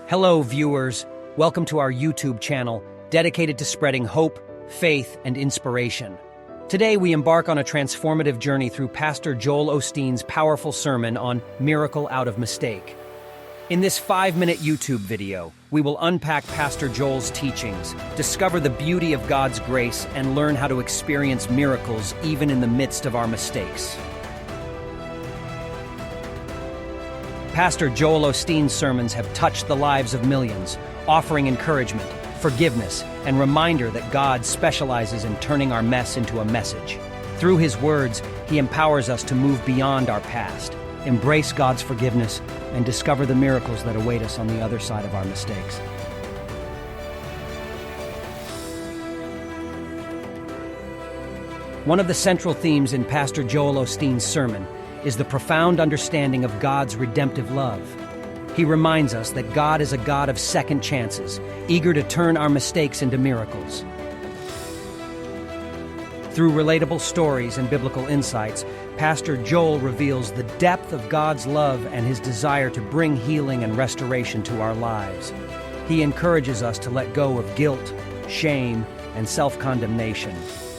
Hello, viewers. Welcome to our YouTube channel, dedicated to spreading hope, faith, and inspiration. Today, we embark on a transformative journey through Pastor Joel Osteen's powerful sermon on Miracle Out of Mistake. In this 5-minute YouTube video, we will unpack Pastor Joel's teachings, discover the beauty of God's grace, and learn how to experience miracles even in the midst of our mistakes. Pastor Joel Osteen's sermons have touched the lives of millions, offering encouragement, forgiveness, and reminder that God specializes in turning our mess into a message. Through his words, he empowers us to move beyond our past, embrace God's forgiveness, and discover the miracles that await us on the other side of our mistakes. One of the central themes in Pastor Joel Osteen's sermon is the profound understanding of God's redemptive love. He reminds us that God is a God of second chances, eager to turn our mistakes into miracles. Through relatable stories and biblical insights, Pastor Joel reveals the depth of God's love and his desire to bring healing and restoration to our lives. He encourages us to let go of guilt, shame, and self-condemnation,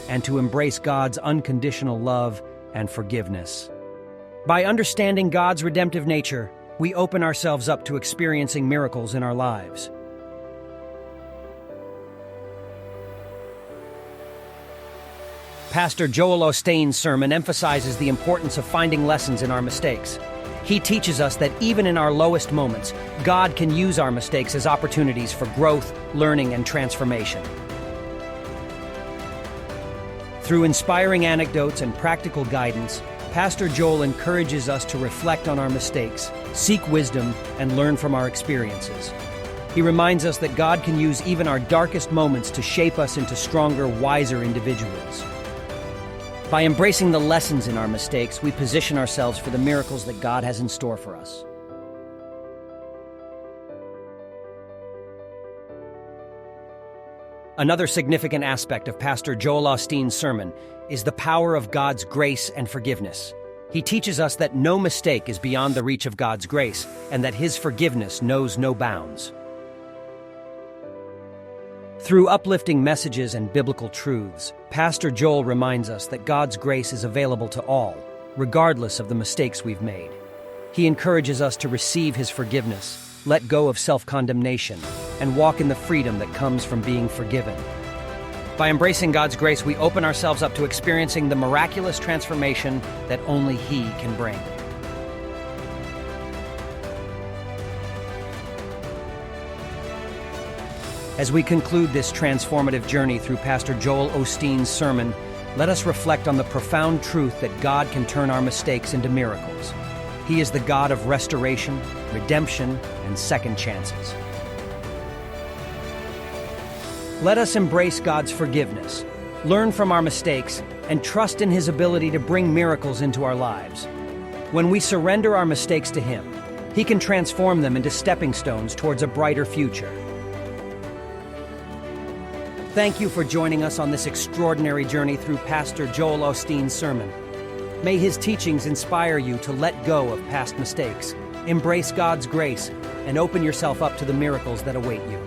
and to embrace God's unconditional love and forgiveness. By understanding God's redemptive nature, we open ourselves up to experiencing miracles in our lives. Pastor Joel Osteen's sermon emphasizes the importance of finding lessons in our mistakes. He teaches us that even in our lowest moments, God can use our mistakes as opportunities for growth, learning, and transformation. Through inspiring anecdotes and practical guidance, Pastor Joel encourages us to reflect on our mistakes, seek wisdom, and learn from our experiences. He reminds us that God can use even our darkest moments to shape us into stronger, wiser individuals. By embracing the lessons in our mistakes, we position ourselves for the miracles that God has in store for us. Another significant aspect of Pastor Joel Osteen's sermon is the power of God's grace and forgiveness. He teaches us that no mistake is beyond the reach of God's grace and that his forgiveness knows no bounds. Through uplifting messages and biblical truths, Pastor Joel reminds us that God's grace is available to all, regardless of the mistakes we've made. He encourages us to receive his forgiveness, let go of self-condemnation, and walk in the freedom that comes from being forgiven. By embracing God's grace, we open ourselves up to experiencing the miraculous transformation that only he can bring. As we conclude this transformative journey through Pastor Joel Osteen's sermon, let us reflect on the profound truth that God can turn our mistakes into miracles. He is the God of restoration, redemption, and second chances. Let us embrace God's forgiveness, learn from our mistakes, and trust in his ability to bring miracles into our lives. When we surrender our mistakes to him, he can transform them into stepping stones towards a brighter future. Thank you for joining us on this extraordinary journey through Pastor Joel Osteen's sermon. May his teachings inspire you to let go of past mistakes, embrace God's grace, and open yourself up to the miracles that await you.